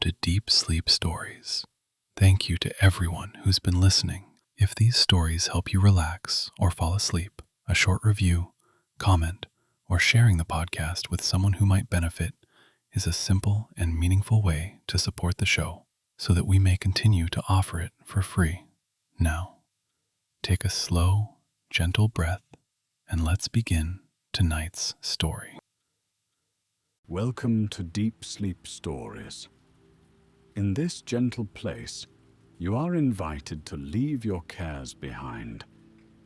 to Deep Sleep Stories. Thank you to everyone who's been listening. If these stories help you relax or fall asleep, a short review, comment, or sharing the podcast with someone who might benefit is a simple and meaningful way to support the show so that we may continue to offer it for free. Now, take a slow, gentle breath and let's begin tonight's story. Welcome to Deep Sleep Stories. In this gentle place, you are invited to leave your cares behind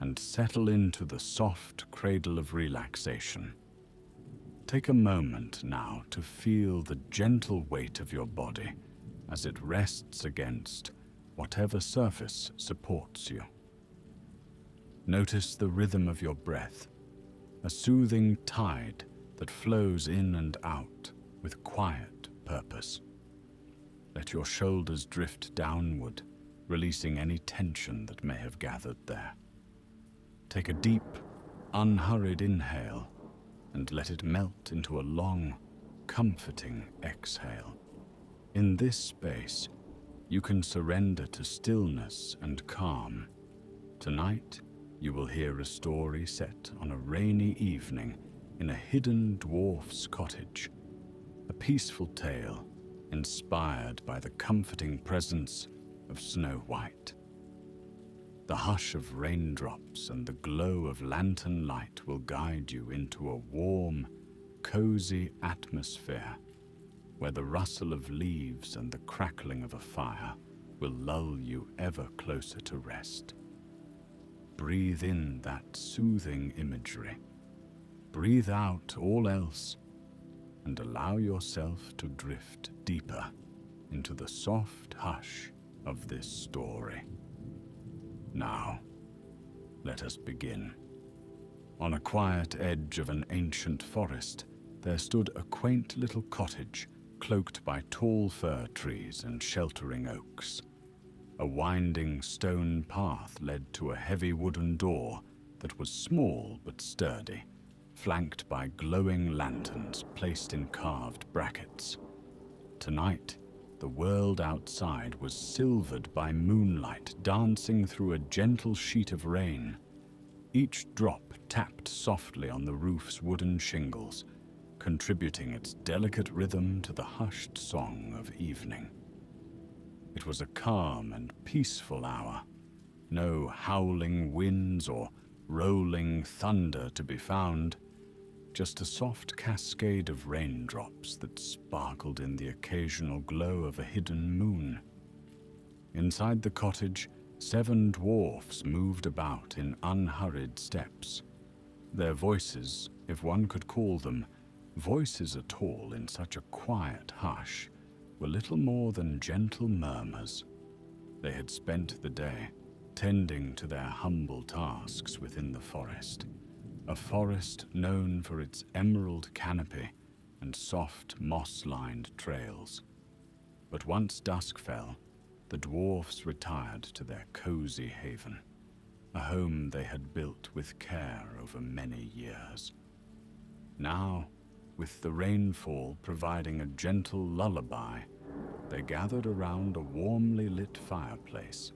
and settle into the soft cradle of relaxation. Take a moment now to feel the gentle weight of your body as it rests against whatever surface supports you. Notice the rhythm of your breath, a soothing tide that flows in and out with quiet purpose. Let your shoulders drift downward, releasing any tension that may have gathered there. Take a deep, unhurried inhale and let it melt into a long, comforting exhale. In this space, you can surrender to stillness and calm. Tonight, you will hear a story set on a rainy evening in a hidden dwarf's cottage, a peaceful tale inspired by the comforting presence of Snow White. The hush of raindrops and the glow of lantern light will guide you into a warm, cozy atmosphere where the rustle of leaves and the crackling of a fire will lull you ever closer to rest. Breathe in that soothing imagery. Breathe out all else and allow yourself to drift deeper into the soft hush of this story. Now, let us begin. On a quiet edge of an ancient forest, there stood a quaint little cottage cloaked by tall fir trees and sheltering oaks. A winding stone path led to a heavy wooden door that was small but sturdy, flanked by glowing lanterns placed in carved brackets. Tonight, the world outside was silvered by moonlight dancing through a gentle sheet of rain. Each drop tapped softly on the roof's wooden shingles, contributing its delicate rhythm to the hushed song of evening. It was a calm and peaceful hour. No howling winds or rolling thunder to be found, just a soft cascade of raindrops that sparkled in the occasional glow of a hidden moon. Inside the cottage, 7 dwarfs moved about in unhurried steps. Their voices, if one could call them voices at all in such a quiet hush, were little more than gentle murmurs. They had spent the day tending to their humble tasks within the forest, a forest known for its emerald canopy and soft moss-lined trails. But once dusk fell, the dwarfs retired to their cozy haven, a home they had built with care over many years. Now, with the rainfall providing a gentle lullaby, they gathered around a warmly lit fireplace,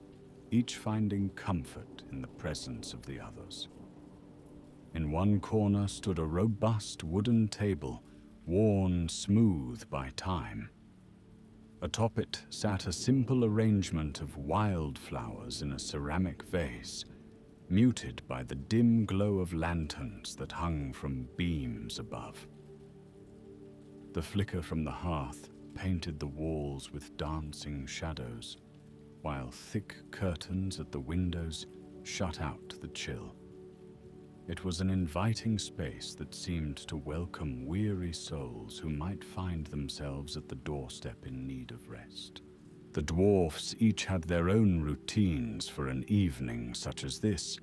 each finding comfort in the presence of the others. In one corner stood a robust wooden table, worn smooth by time. Atop it sat a simple arrangement of wildflowers in a ceramic vase, muted by the dim glow of lanterns that hung from beams above. The flicker from the hearth painted the walls with dancing shadows, while thick curtains at the windows shut out the chill. It was an inviting space that seemed to welcome weary souls who might find themselves at the doorstep in need of rest. The dwarfs each had their own routines for an evening such as this,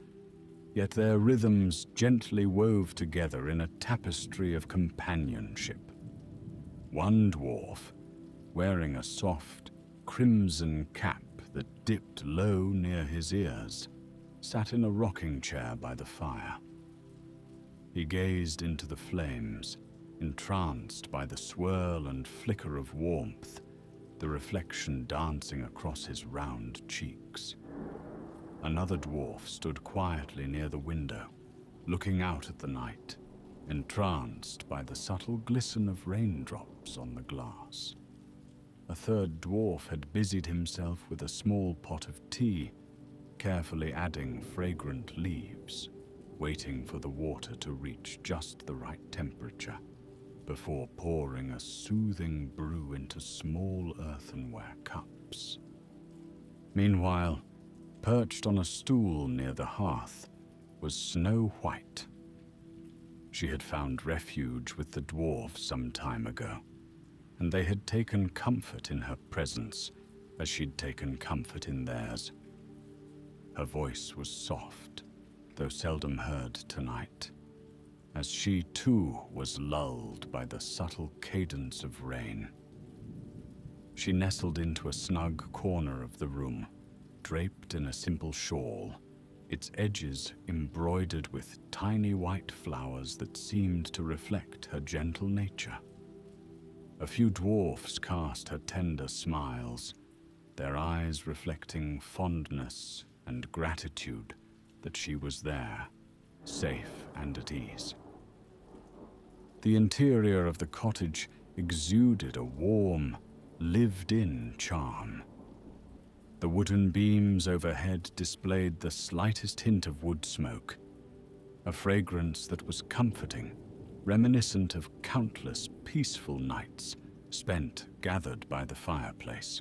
yet their rhythms gently wove together in a tapestry of companionship. One dwarf, wearing a soft, crimson cap that dipped low near his ears, sat in a rocking chair by the fire. He gazed into the flames, entranced by the swirl and flicker of warmth, the reflection dancing across his round cheeks. Another dwarf stood quietly near the window, looking out at the night, entranced by the subtle glisten of raindrops on the glass. A third dwarf had busied himself with a small pot of tea, carefully adding fragrant leaves, waiting for the water to reach just the right temperature before pouring a soothing brew into small earthenware cups. Meanwhile, perched on a stool near the hearth was Snow White. She had found refuge with the dwarfs some time ago, and they had taken comfort in her presence as she'd taken comfort in theirs. Her voice was soft, though seldom heard tonight, as she too was lulled by the subtle cadence of rain. She nestled into a snug corner of the room, draped in a simple shawl, its edges embroidered with tiny white flowers that seemed to reflect her gentle nature. A few dwarfs cast her tender smiles, their eyes reflecting fondness and gratitude that she was there, safe and at ease. The interior of the cottage exuded a warm, lived-in charm. The wooden beams overhead displayed the slightest hint of wood smoke, a fragrance that was comforting, reminiscent of countless peaceful nights spent gathered by the fireplace.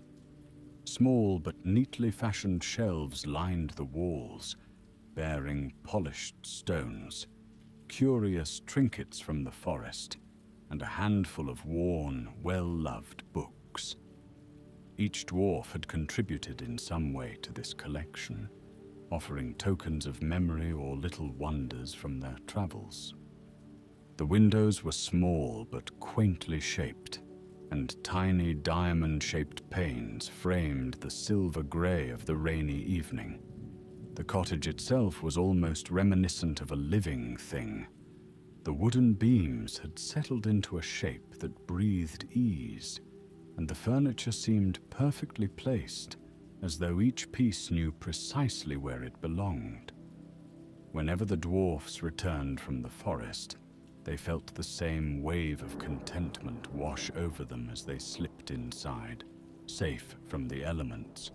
Small but neatly fashioned shelves lined the walls, bearing polished stones, curious trinkets from the forest, and a handful of worn, well-loved books. Each dwarf had contributed in some way to this collection, offering tokens of memory or little wonders from their travels. The windows were small but quaintly shaped, and tiny diamond-shaped panes framed the silver grey of the rainy evening. The cottage itself was almost reminiscent of a living thing. The wooden beams had settled into a shape that breathed ease, and the furniture seemed perfectly placed, as though each piece knew precisely where it belonged. Whenever the dwarfs returned from the forest, they felt the same wave of contentment wash over them as they slipped inside, safe from the elements.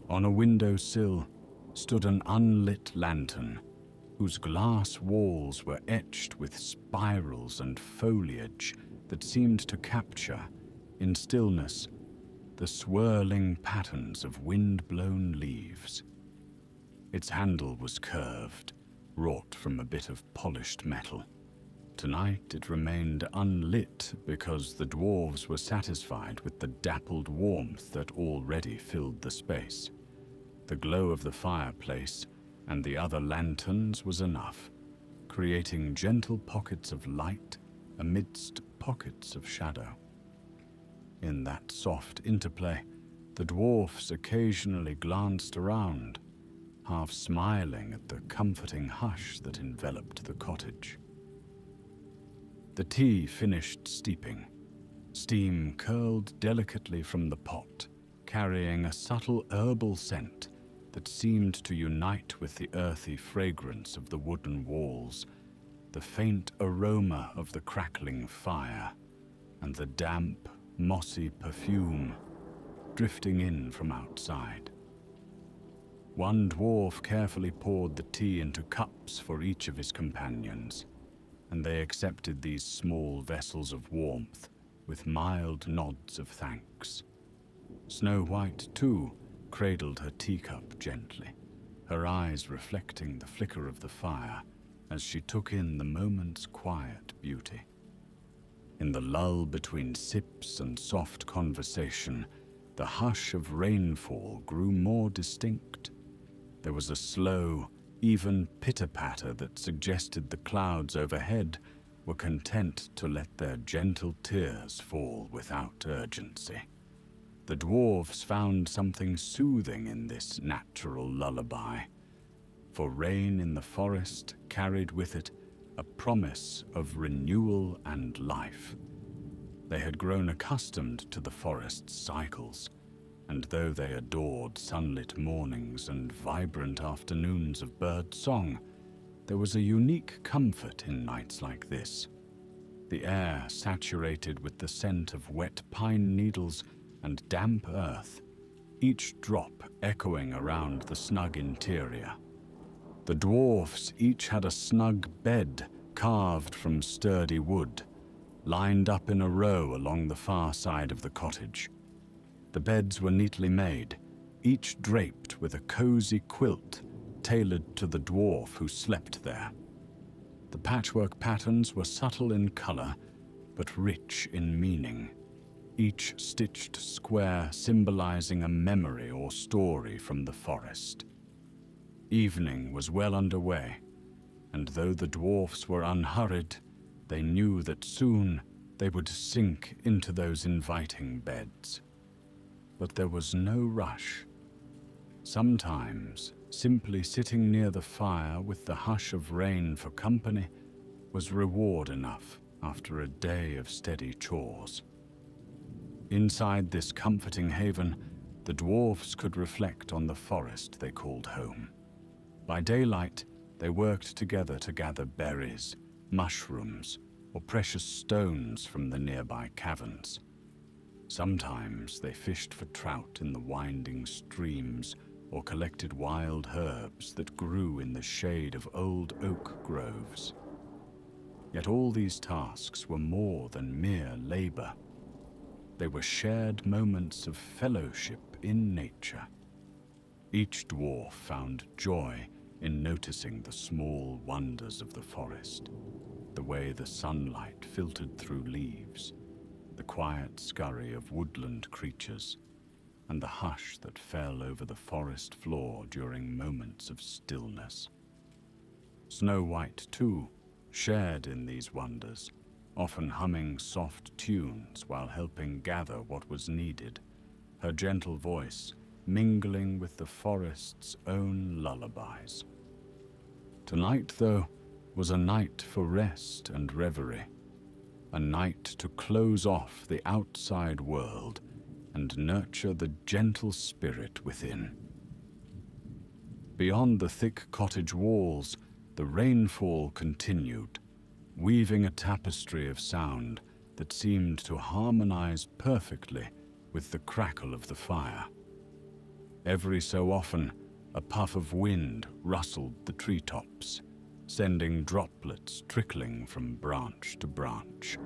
On a windowsill stood an unlit lantern, whose glass walls were etched with spirals and foliage that seemed to capture, in stillness, the swirling patterns of wind-blown leaves. Its handle was curved, wrought from a bit of polished metal. Tonight it remained unlit because the dwarves were satisfied with the dappled warmth that already filled the space. The glow of the fireplace and the other lanterns was enough, creating gentle pockets of light amidst pockets of shadow. In that soft interplay, the dwarfs occasionally glanced around, half smiling at the comforting hush that enveloped the cottage. The tea finished steeping. Steam curled delicately from the pot, carrying a subtle herbal scent that seemed to unite with the earthy fragrance of the wooden walls, the faint aroma of the crackling fire, and the damp, mossy perfume drifting in from outside. One dwarf carefully poured the tea into cups for each of his companions, and they accepted these small vessels of warmth with mild nods of thanks. Snow White, too, cradled her teacup gently, her eyes reflecting the flicker of the fire as she took in the moment's quiet beauty. In the lull between sips and soft conversation, the hush of rainfall grew more distinct. There was a slow, even pitter-patter that suggested the clouds overhead were content to let their gentle tears fall without urgency. The dwarves found something soothing in this natural lullaby, for rain in the forest carried with it a promise of renewal and life. They had grown accustomed to the forest's cycles, and though they adored sunlit mornings and vibrant afternoons of bird song, there was a unique comfort in nights like this. The air saturated with the scent of wet pine needles and damp earth, each drop echoing around the snug interior. The dwarfs each had a snug bed carved from sturdy wood, lined up in a row along the far side of the cottage. The beds were neatly made, each draped with a cozy quilt tailored to the dwarf who slept there. The patchwork patterns were subtle in color, but rich in meaning, each stitched square symbolizing a memory or story from the forest. Evening was well underway, and though the dwarfs were unhurried, they knew that soon they would sink into those inviting beds. But there was no rush. Sometimes, simply sitting near the fire with the hush of rain for company was reward enough after a day of steady chores. Inside this comforting haven, the dwarfs could reflect on the forest they called home. By daylight, they worked together to gather berries, mushrooms, or precious stones from the nearby caverns. Sometimes they fished for trout in the winding streams or collected wild herbs that grew in the shade of old oak groves. Yet all these tasks were more than mere labor. They were shared moments of fellowship in nature. Each dwarf found joy in noticing the small wonders of the forest, the way the sunlight filtered through leaves, the quiet scurry of woodland creatures, and the hush that fell over the forest floor during moments of stillness. Snow White, too, shared in these wonders, often humming soft tunes while helping gather what was needed, her gentle voice mingling with the forest's own lullabies. Tonight, though, was a night for rest and reverie, a night to close off the outside world and nurture the gentle spirit within. Beyond the thick cottage walls, the rainfall continued, weaving a tapestry of sound that seemed to harmonize perfectly with the crackle of the fire. Every so often, a puff of wind rustled the treetops, sending droplets trickling from branch to branch,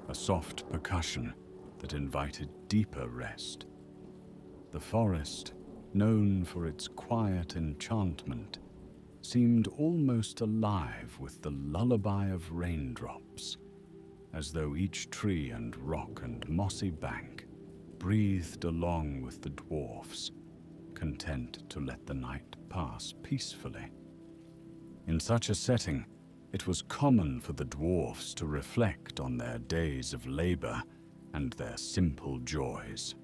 a soft percussion that invited deeper rest. The forest, known for its quiet enchantment, seemed almost alive with the lullaby of raindrops, as though each tree and rock and mossy bank breathed along with the dwarfs, content to let the night pass peacefully. In such a setting, it was common for the dwarfs to reflect on their days of labor and their simple joys.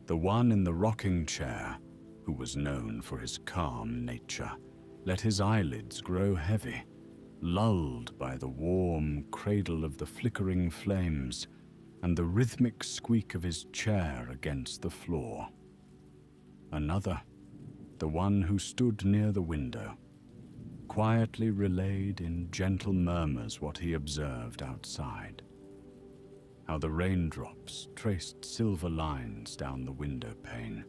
The one in the rocking chair, who was known for his calm nature, let his eyelids grow heavy, lulled by the warm cradle of the flickering flames and the rhythmic squeak of his chair against the floor. Another, the one who stood near the window, quietly relayed in gentle murmurs what he observed outside. How the raindrops traced silver lines down the window pane,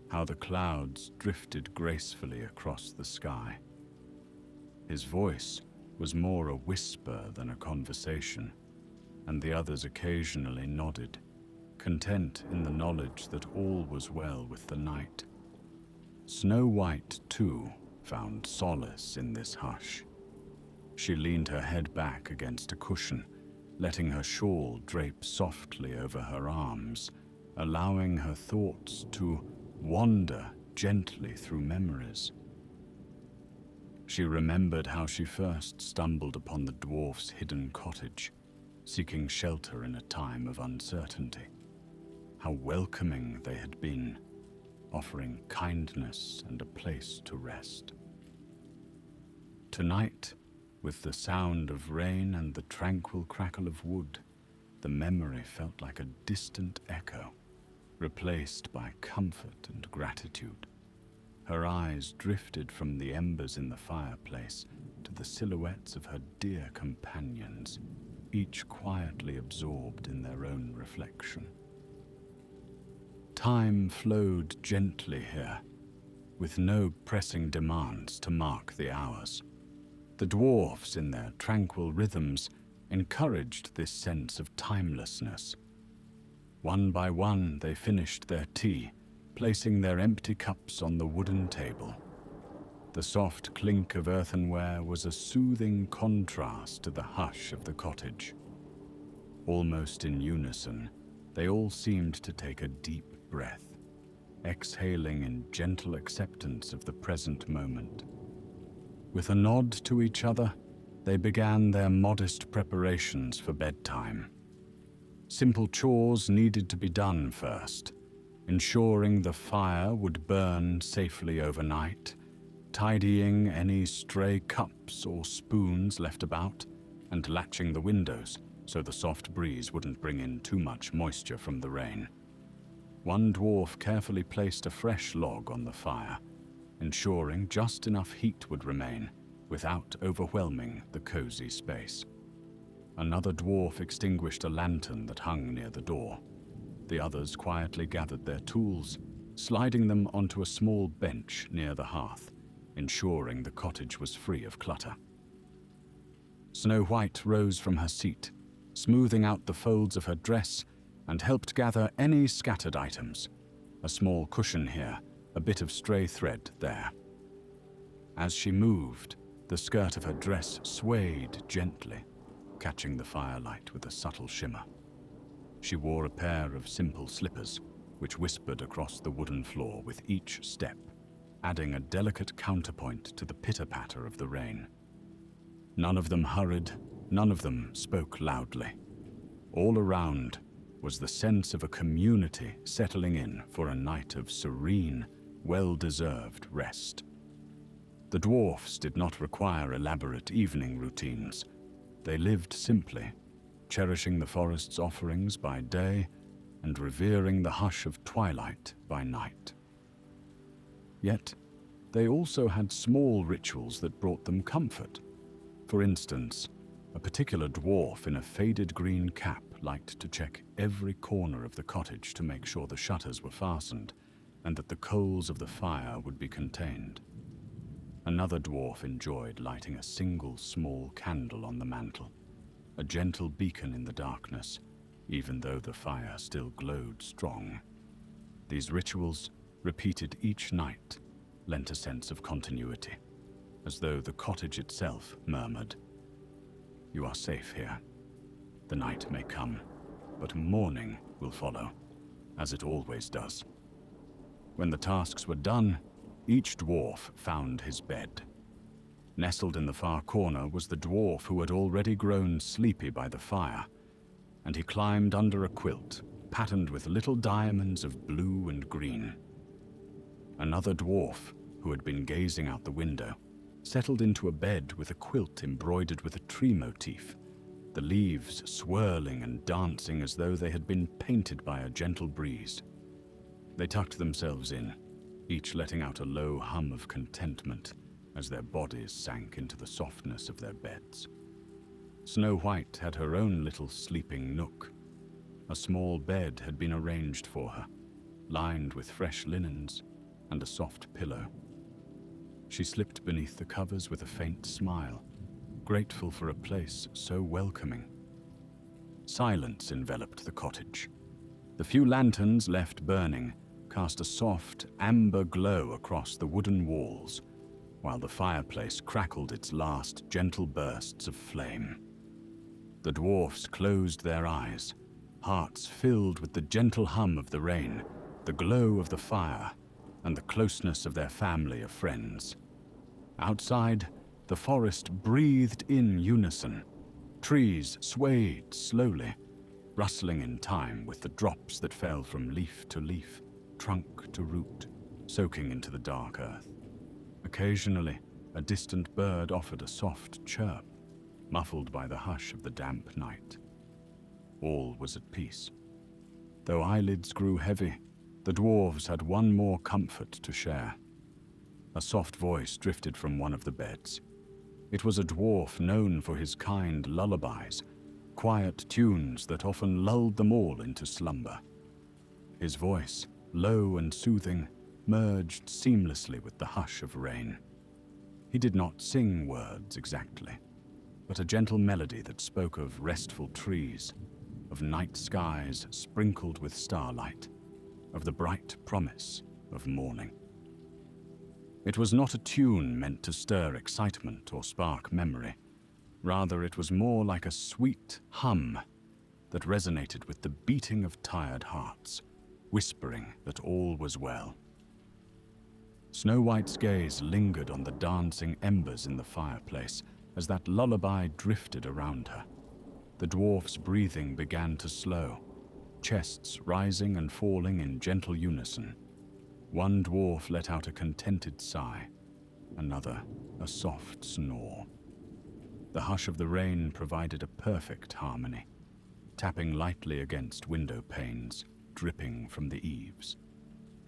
how the clouds drifted gracefully across the sky. His voice was more a whisper than a conversation, and the others occasionally nodded, content in the knowledge that all was well with the night. Snow White, too, found solace in this hush. She leaned her head back against a cushion, letting her shawl drape softly over her arms, allowing her thoughts to wander gently through memories. She remembered how she first stumbled upon the dwarf's hidden cottage, seeking shelter in a time of uncertainty. How welcoming they had been, offering kindness and a place to rest. Tonight, with the sound of rain and the tranquil crackle of wood, the memory felt like a distant echo, replaced by comfort and gratitude. Her eyes drifted from the embers in the fireplace to the silhouettes of her dear companions, each quietly absorbed in their own reflection. Time flowed gently here, with no pressing demands to mark the hours. The dwarfs, in their tranquil rhythms, encouraged this sense of timelessness. One by one, they finished their tea, placing their empty cups on the wooden table. The soft clink of earthenware was a soothing contrast to the hush of the cottage. Almost in unison, they all seemed to take a deep breath, exhaling in gentle acceptance of the present moment. With a nod to each other, they began their modest preparations for bedtime. Simple chores needed to be done first, ensuring the fire would burn safely overnight, tidying any stray cups or spoons left about, and latching the windows so the soft breeze wouldn't bring in too much moisture from the rain. One dwarf carefully placed a fresh log on the fire, ensuring just enough heat would remain without overwhelming the cozy space. Another dwarf extinguished a lantern that hung near the door. The others quietly gathered their tools, sliding them onto a small bench near the hearth, ensuring the cottage was free of clutter. Snow White rose from her seat, smoothing out the folds of her dress, and helped gather any scattered items. A small cushion here, a bit of stray thread there. As she moved, the skirt of her dress swayed gently, catching the firelight with a subtle shimmer. She wore a pair of simple slippers, which whispered across the wooden floor with each step, adding a delicate counterpoint to the pitter-patter of the rain. None of them hurried, none of them spoke loudly. All around was the sense of a community settling in for a night of serene, well-deserved rest. The dwarfs did not require elaborate evening routines. They lived simply, cherishing the forest's offerings by day and revering the hush of twilight by night. Yet, they also had small rituals that brought them comfort. For instance, a particular dwarf in a faded green cap liked to check every corner of the cottage to make sure the shutters were fastened and that the coals of the fire would be contained. Another dwarf enjoyed lighting a single small candle on the mantel, a gentle beacon in the darkness, even though the fire still glowed strong. These rituals, repeated each night, lent a sense of continuity, as though the cottage itself murmured, "You are safe here. The night may come, but morning will follow, as it always does." When the tasks were done, each dwarf found his bed. Nestled in the far corner was the dwarf who had already grown sleepy by the fire, and he climbed under a quilt, patterned with little diamonds of blue and green. Another dwarf, who had been gazing out the window, settled into a bed with a quilt embroidered with a tree motif, the leaves swirling and dancing as though they had been painted by a gentle breeze. They tucked themselves in, each letting out a low hum of contentment as their bodies sank into the softness of their beds. Snow White had her own little sleeping nook. A small bed had been arranged for her, lined with fresh linens and a soft pillow. She slipped beneath the covers with a faint smile, grateful for a place so welcoming. Silence enveloped the cottage. The few lanterns left burning cast a soft, amber glow across the wooden walls, while the fireplace crackled its last gentle bursts of flame. The dwarfs closed their eyes, hearts filled with the gentle hum of the rain, the glow of the fire, and the closeness of their family of friends. Outside, the forest breathed in unison. Trees swayed slowly, rustling in time with the drops that fell from leaf to leaf, trunk to root, soaking into the dark earth. Occasionally, a distant bird offered a soft chirp, muffled by the hush of the damp night. all was at peace. Though eyelids grew heavy, the dwarves had one more comfort to share. A soft voice drifted from one of the beds. It was a dwarf known for his kind lullabies, quiet tunes that often lulled them all into slumber. His voice, low and soothing, merged seamlessly with the hush of rain. He did not sing words exactly, but a gentle melody that spoke of restful trees, of night skies sprinkled with starlight, of the bright promise of morning. It was not a tune meant to stir excitement or spark memory. Rather, it was more like a sweet hum that resonated with the beating of tired hearts, whispering that all was well. Snow White's gaze lingered on the dancing embers in the fireplace as that lullaby drifted around her. The dwarf's breathing began to slow, chests rising and falling in gentle unison. One dwarf let out a contented sigh, another a soft snore. The hush of the rain provided a perfect harmony, tapping lightly against window panes, dripping from the eaves.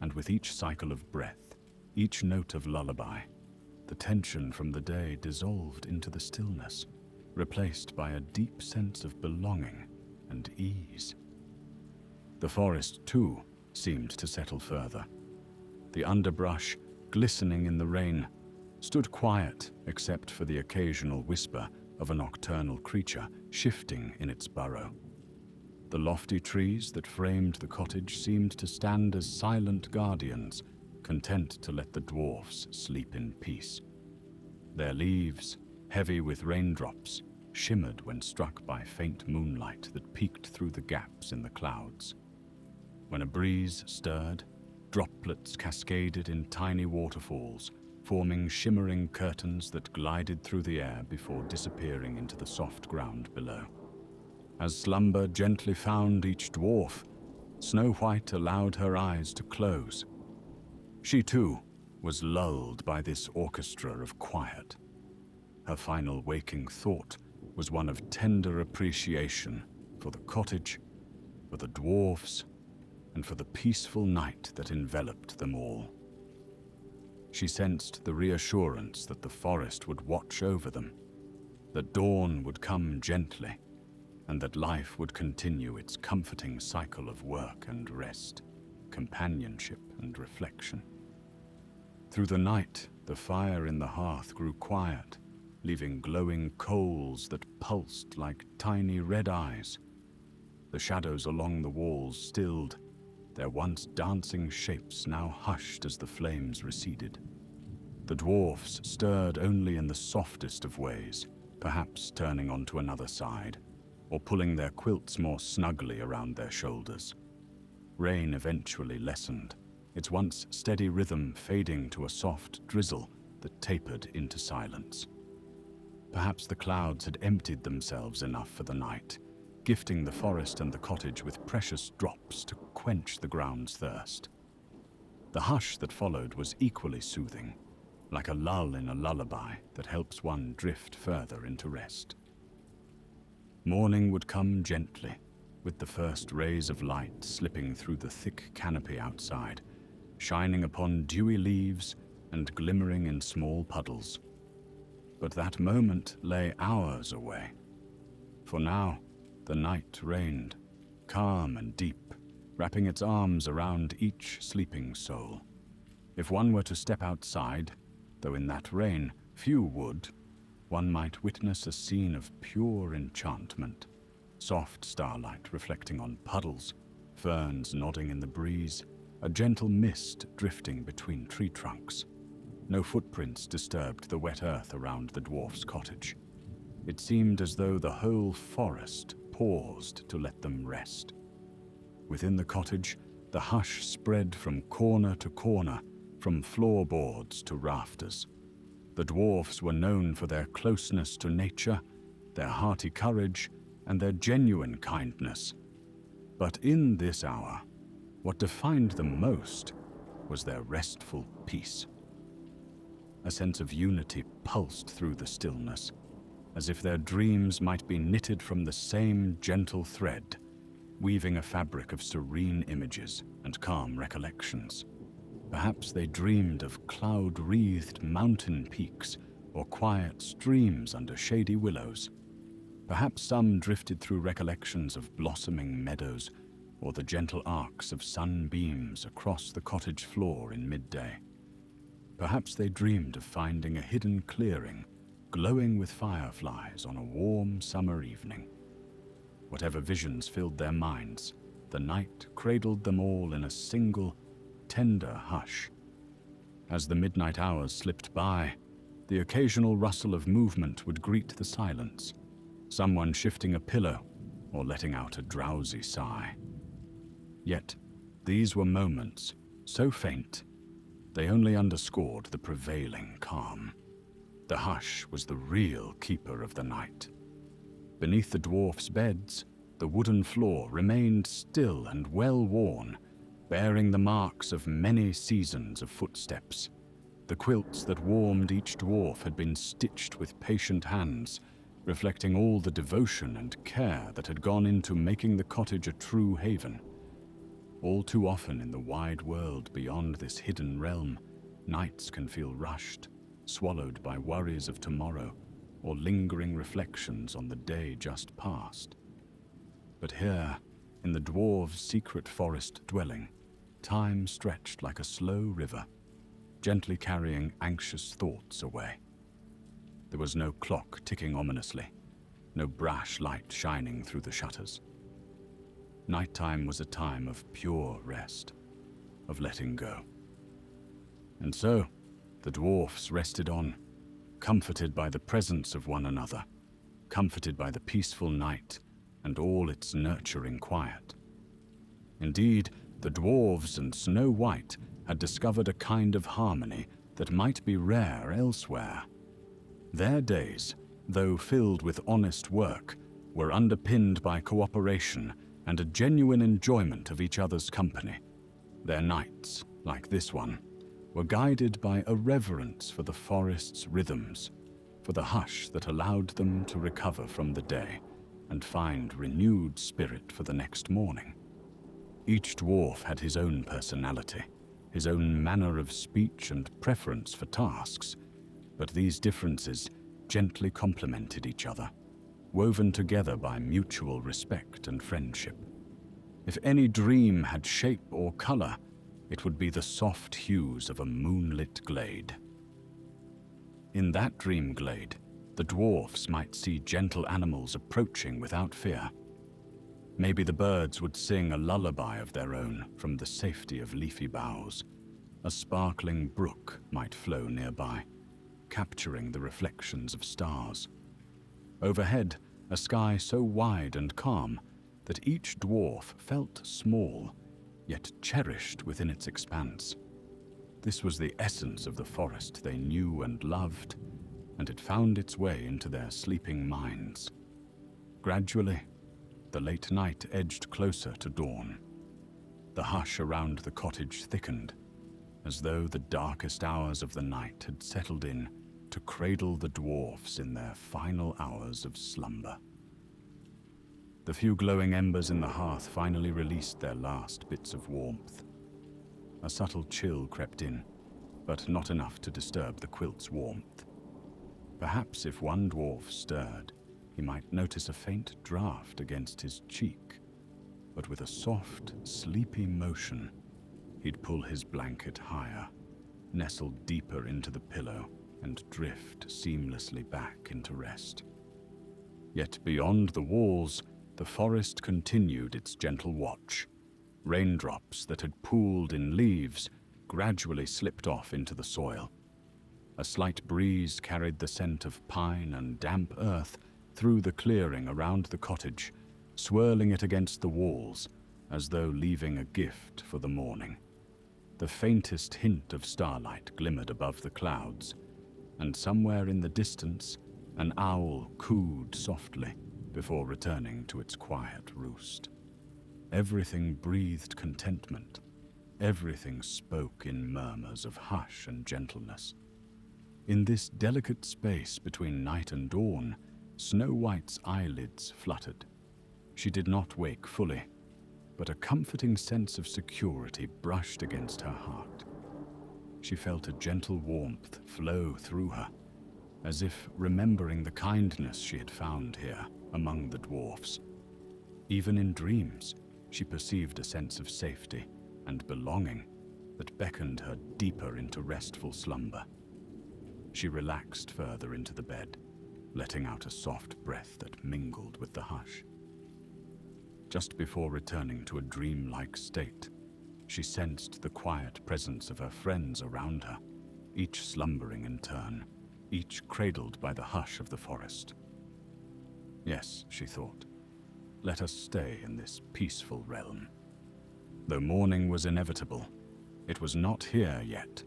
And with each cycle of breath, each note of lullaby, the tension from the day dissolved into the stillness, replaced by a deep sense of belonging and ease. The forest, too, seemed to settle further. The underbrush, glistening in the rain, stood quiet except for the occasional whisper of a nocturnal creature shifting in its burrow. The lofty trees that framed the cottage seemed to stand as silent guardians, content to let the dwarfs sleep in peace. Their leaves, heavy with raindrops, shimmered when struck by faint moonlight that peeked through the gaps in the clouds. When a breeze stirred, droplets cascaded in tiny waterfalls, forming shimmering curtains that glided through the air before disappearing into the soft ground below. As slumber gently found each dwarf, Snow White allowed her eyes to close. She, too, was lulled by this orchestra of quiet. Her final waking thought was one of tender appreciation for the cottage, for the dwarfs, and for the peaceful night that enveloped them all. She sensed the reassurance that the forest would watch over them, that dawn would come gently, and that life would continue its comforting cycle of work and rest, companionship and reflection. Through the night, the fire in the hearth grew quiet, leaving glowing coals that pulsed like tiny red eyes. The shadows along the walls stilled, their once dancing shapes now hushed as the flames receded. The dwarfs stirred only in the softest of ways, perhaps turning onto another side, or pulling their quilts more snugly around their shoulders. Rain eventually lessened, its once steady rhythm fading to a soft drizzle that tapered into silence. Perhaps the clouds had emptied themselves enough for the night, gifting the forest and the cottage with precious drops to quench the ground's thirst. The hush that followed was equally soothing, like a lull in a lullaby that helps one drift further into rest. Morning would come gently, with the first rays of light slipping through the thick canopy outside, shining upon dewy leaves and glimmering in small puddles. But that moment lay hours away, for now the night reigned, calm and deep, wrapping its arms around each sleeping soul. If one were to step outside, though in that rain few would, one might witness a scene of pure enchantment. Soft starlight reflecting on puddles, ferns nodding in the breeze, a gentle mist drifting between tree trunks. No footprints disturbed the wet earth around the dwarf's cottage. It seemed as though the whole forest paused to let them rest. Within the cottage, the hush spread from corner to corner, from floorboards to rafters. The dwarfs were known for their closeness to nature, their hearty courage, and their genuine kindness. But in this hour, what defined them most was their restful peace. A sense of unity pulsed through the stillness, as if their dreams might be knitted from the same gentle thread weaving a fabric of serene images and calm recollections. Perhaps they dreamed of cloud-wreathed mountain peaks or quiet streams under shady willows. Perhaps some drifted through recollections of blossoming meadows or the gentle arcs of sunbeams across the cottage floor in midday. Perhaps they dreamed of finding a hidden clearing glowing with fireflies on a warm summer evening. Whatever visions filled their minds, the night cradled them all in a single, tender hush. As the midnight hours slipped by, the occasional rustle of movement would greet the silence, someone shifting a pillow or letting out a drowsy sigh. Yet, these were moments so faint, they only underscored the prevailing calm. The hush was the real keeper of the night. Beneath the dwarfs' beds, the wooden floor remained still and well-worn, bearing the marks of many seasons of footsteps. The quilts that warmed each dwarf had been stitched with patient hands, reflecting all the devotion and care that had gone into making the cottage a true haven. All too often in the wide world beyond this hidden realm, nights can feel rushed, swallowed by worries of tomorrow or lingering reflections on the day just past. But here, in the dwarves' secret forest dwelling, time stretched like a slow river, gently carrying anxious thoughts away. There was no clock ticking ominously, no brash light shining through the shutters. Nighttime was a time of pure rest, of letting go. And so, the dwarfs rested on, comforted by the presence of one another, comforted by the peaceful night and all its nurturing quiet. Indeed, the dwarves and Snow White had discovered a kind of harmony that might be rare elsewhere. Their days, though filled with honest work, were underpinned by cooperation and a genuine enjoyment of each other's company. Their nights, like this one, were guided by a reverence for the forest's rhythms, for the hush that allowed them to recover from the day and find renewed spirit for the next morning. Each dwarf had his own personality, his own manner of speech and preference for tasks, but these differences gently complemented each other, woven together by mutual respect and friendship. If any dream had shape or color, it would be the soft hues of a moonlit glade. In that dream glade, the dwarfs might see gentle animals approaching without fear. Maybe the birds would sing a lullaby of their own from the safety of leafy boughs. A sparkling brook might flow nearby, capturing the reflections of stars. Overhead, a sky so wide and calm that each dwarf felt small, yet cherished within its expanse. This was the essence of the forest they knew and loved, and it found its way into their sleeping minds. Gradually, the late night edged closer to dawn. The hush around the cottage thickened, as though the darkest hours of the night had settled in to cradle the dwarfs in their final hours of slumber. The few glowing embers in the hearth finally released their last bits of warmth. A subtle chill crept in, but not enough to disturb the quilt's warmth. Perhaps if one dwarf stirred, he might notice a faint draft against his cheek, but with a soft, sleepy motion, he'd pull his blanket higher, nestle deeper into the pillow, and drift seamlessly back into rest. Yet beyond the walls, the forest continued its gentle watch. Raindrops that had pooled in leaves gradually slipped off into the soil. A slight breeze carried the scent of pine and damp earth through the clearing around the cottage, swirling it against the walls as though leaving a gift for the morning. The faintest hint of starlight glimmered above the clouds, and somewhere in the distance, an owl cooed softly before returning to its quiet roost. Everything breathed contentment. Everything spoke in murmurs of hush and gentleness. In this delicate space between night and dawn, Snow White's eyelids fluttered. She did not wake fully, but a comforting sense of security brushed against her heart. She felt a gentle warmth flow through her, as if remembering the kindness she had found here among the dwarfs. Even in dreams, she perceived a sense of safety and belonging that beckoned her deeper into restful slumber. She relaxed further into the bed, letting out a soft breath that mingled with the hush. Just before returning to a dreamlike state, she sensed the quiet presence of her friends around her, each slumbering in turn, each cradled by the hush of the forest. Yes, she thought, let us stay in this peaceful realm. Though morning was inevitable, it was not here yet.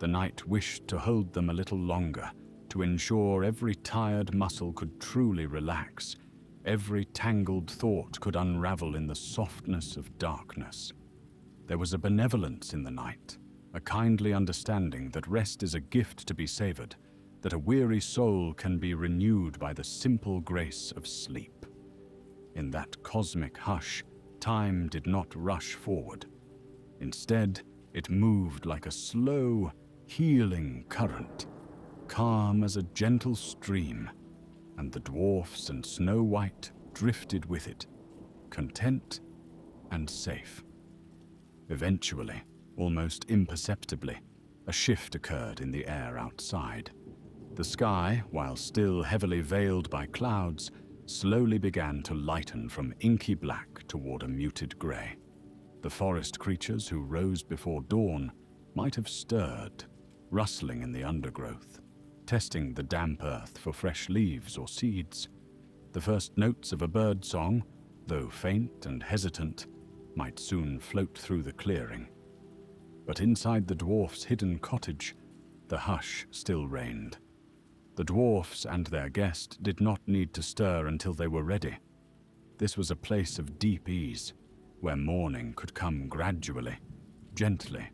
The night wished to hold them a little longer, to ensure every tired muscle could truly relax, every tangled thought could unravel in the softness of darkness. There was a benevolence in the night, a kindly understanding that rest is a gift to be savored, that a weary soul can be renewed by the simple grace of sleep. In that cosmic hush, time did not rush forward. Instead, it moved like a slow, healing current, calm as a gentle stream, and the dwarfs and Snow White drifted with it, content and safe. Eventually, almost imperceptibly, a shift occurred in the air outside. The sky, while still heavily veiled by clouds, slowly began to lighten from inky black toward a muted grey. The forest creatures who rose before dawn might have stirred, rustling in the undergrowth, testing the damp earth for fresh leaves or seeds. The first notes of a bird song, though faint and hesitant, might soon float through the clearing. But inside the dwarfs' hidden cottage, the hush still reigned. The dwarfs and their guest did not need to stir until they were ready. This was a place of deep ease, where morning could come gradually, gently,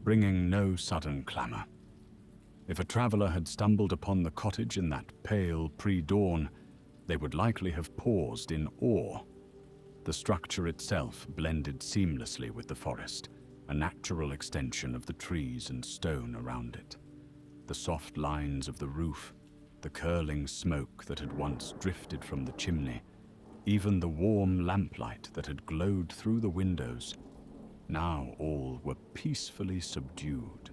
bringing no sudden clamor. If a traveler had stumbled upon the cottage in that pale pre-dawn, they would likely have paused in awe. The structure itself blended seamlessly with the forest, a natural extension of the trees and stone around it. The soft lines of the roof, the curling smoke that had once drifted from the chimney, even the warm lamplight that had glowed through the windows, now all were peacefully subdued,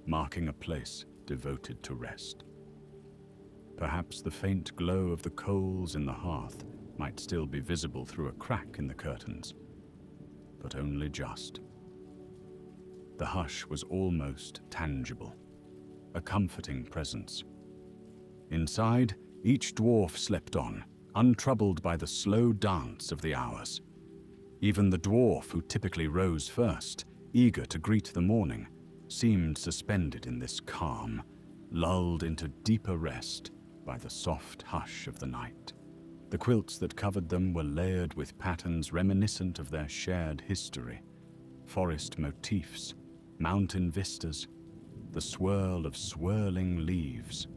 marking a place devoted to rest. Perhaps the faint glow of the coals in the hearth might still be visible through a crack in the curtains, but only just. The hush was almost tangible, a comforting presence. Inside, each dwarf slept on, untroubled by the slow dance of the hours. Even the dwarf who typically rose first, eager to greet the morning, seemed suspended in this calm, lulled into deeper rest by the soft hush of the night. The quilts that covered them were layered with patterns reminiscent of their shared history, forest motifs, mountain vistas, the swirl of swirling leaves.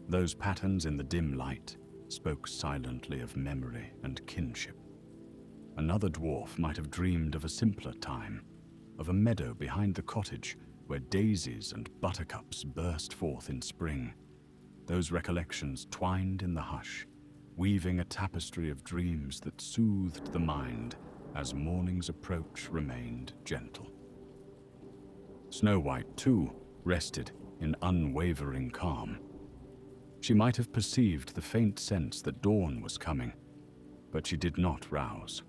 Those patterns in the dim light spoke silently of memory and kinship. Another dwarf might have dreamed of a simpler time, of a meadow behind the cottage where daisies and buttercups burst forth in spring. Those recollections twined in the hush, weaving a tapestry of dreams that soothed the mind as morning's approach remained gentle. Snow White, too, rested in unwavering calm. She might have perceived the faint sense that dawn was coming, but she did not rouse.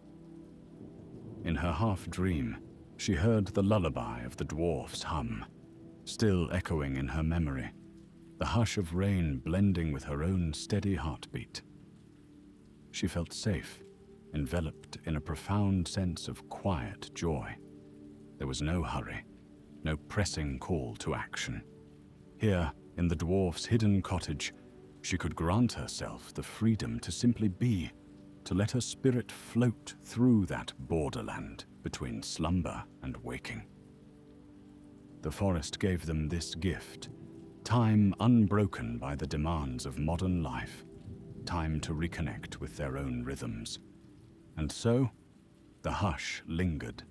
In her half-dream, she heard the lullaby of the dwarfs hum, still echoing in her memory, the hush of rain blending with her own steady heartbeat. She felt safe, enveloped in a profound sense of quiet joy. There was no hurry, no pressing call to action. Here, in the dwarf's hidden cottage, she could grant herself the freedom to simply be, to let her spirit float through that borderland between slumber and waking. The forest gave them this gift, time unbroken by the demands of modern life, time to reconnect with their own rhythms. And so, The hush lingered,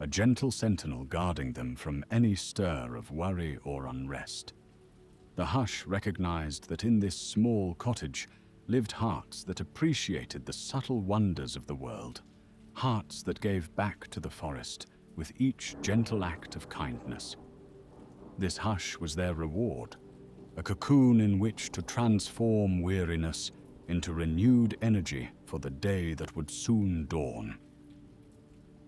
a gentle sentinel guarding them from any stir of worry or unrest. The hush recognized that in this small cottage lived hearts that appreciated the subtle wonders of the world, hearts that gave back to the forest with each gentle act of kindness. This hush was their reward, a cocoon in which to transform weariness into renewed energy for the day that would soon dawn.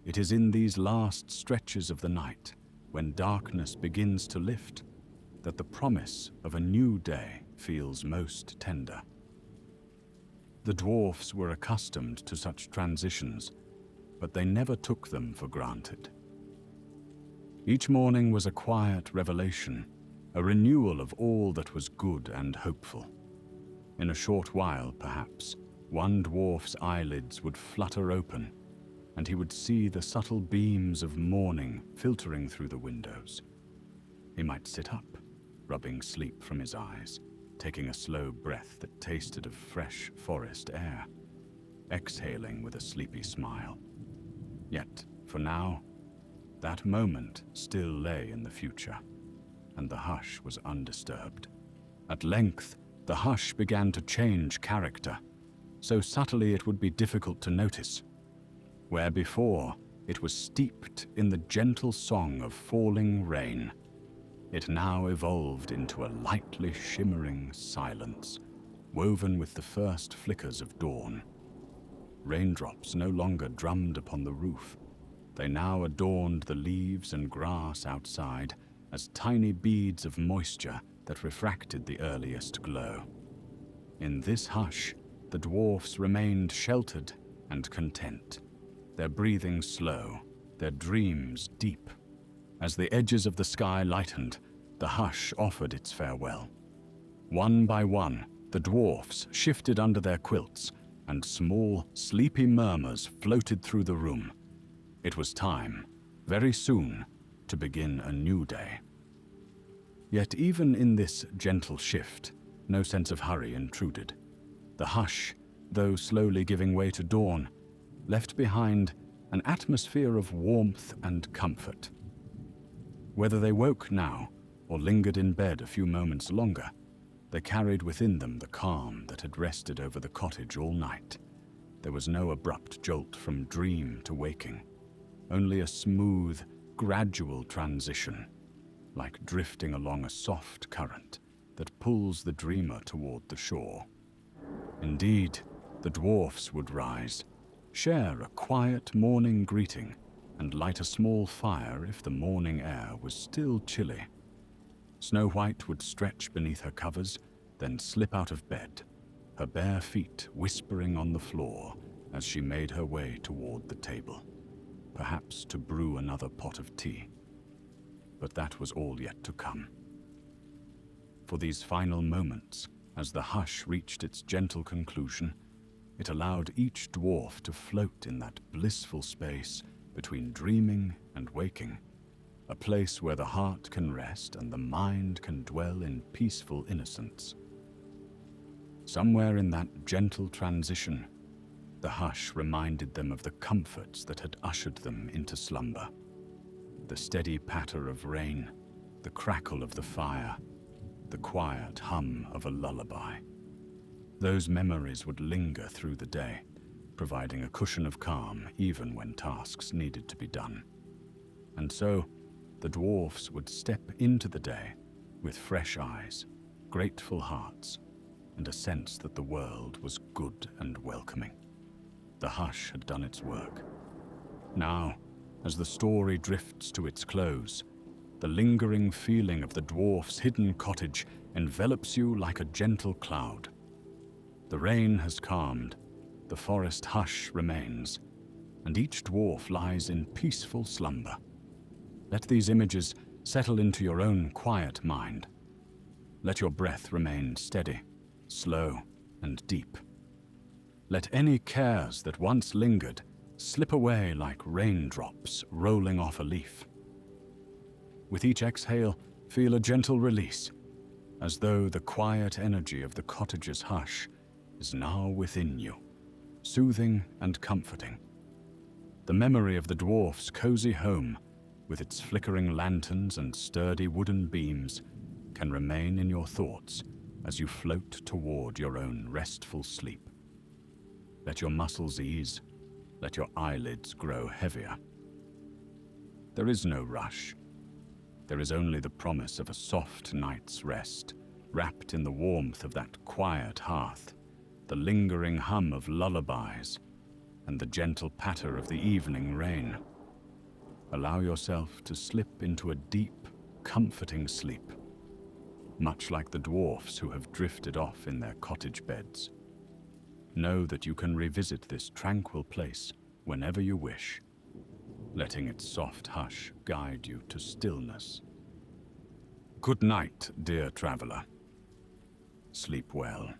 It is in these last stretches of the night, when darkness begins to lift, that the promise of a new day feels most tender. The dwarfs were accustomed to such transitions, but they never took them for granted. Each morning was a quiet revelation, a renewal of all that was good and hopeful. In a short while, perhaps, one dwarf's eyelids would flutter open, and he would see the subtle beams of morning filtering through the windows. He might sit up, rubbing sleep from his eyes, taking a slow breath that tasted of fresh forest air, exhaling with a sleepy smile. Yet, for now, that moment still lay in the future, and the hush was undisturbed. At length, the hush began to change character, so subtly it would be difficult to notice. Where before it was steeped in the gentle song of falling rain, it now evolved into a lightly shimmering silence, woven with the first flickers of dawn. Raindrops no longer drummed upon the roof. They now adorned the leaves and grass outside as tiny beads of moisture that refracted the earliest glow. In this hush, the dwarfs remained sheltered and content, their breathing slow, their dreams deep. As the edges of the sky lightened, the hush offered its farewell. One by one, the dwarfs shifted under their quilts, and small, sleepy murmurs floated through the room. It was time, very soon, to begin a new day. Yet even in this gentle shift, no sense of hurry intruded. The hush, though slowly giving way to dawn, left behind an atmosphere of warmth and comfort. Whether they woke now or lingered in bed a few moments longer, they carried within them the calm that had rested over the cottage all night. There was no abrupt jolt from dream to waking, only a smooth, gradual transition, like drifting along a soft current that pulls the dreamer toward the shore. Indeed, the dwarfs would rise, share a quiet morning greeting, and light a small fire if the morning air was still chilly. Snow White would stretch beneath her covers, then slip out of bed, her bare feet whispering on the floor as she made her way toward the table, perhaps to brew another pot of tea. But that was all yet to come. For these final moments, as the hush reached its gentle conclusion, it allowed each dwarf to float in that blissful space between dreaming and waking, a place where the heart can rest and the mind can dwell in peaceful innocence. Somewhere in that gentle transition, the hush reminded them of the comforts that had ushered them into slumber. The steady patter of rain, the crackle of the fire, the quiet hum of a lullaby. Those memories would linger through the day, providing a cushion of calm even when tasks needed to be done. And so, the dwarfs would step into the day with fresh eyes, grateful hearts, and a sense that the world was good and welcoming. The hush had done its work. Now, as the story drifts to its close, the lingering feeling of the dwarf's hidden cottage envelops you like a gentle cloud. The rain has calmed, the forest hush remains, and each dwarf lies in peaceful slumber. Let these images settle into your own quiet mind. Let your breath remain steady, slow, and deep. Let any cares that once lingered slip away like raindrops rolling off a leaf. With each exhale, feel a gentle release, as though the quiet energy of the cottage's hush is now within you, soothing and comforting. The memory of the dwarfs' cozy home, with its flickering lanterns and sturdy wooden beams, can remain in your thoughts as you float toward your own restful sleep. Let your muscles ease, let your eyelids grow heavier. There is no rush. There is only the promise of a soft night's rest, wrapped in the warmth of that quiet hearth, the lingering hum of lullabies, and the gentle patter of the evening rain. Allow yourself to slip into a deep, comforting sleep, much like the dwarfs who have drifted off in their cottage beds. Know that you can revisit this tranquil place whenever you wish, letting its soft hush guide you to stillness. Good night, dear traveler. Sleep well.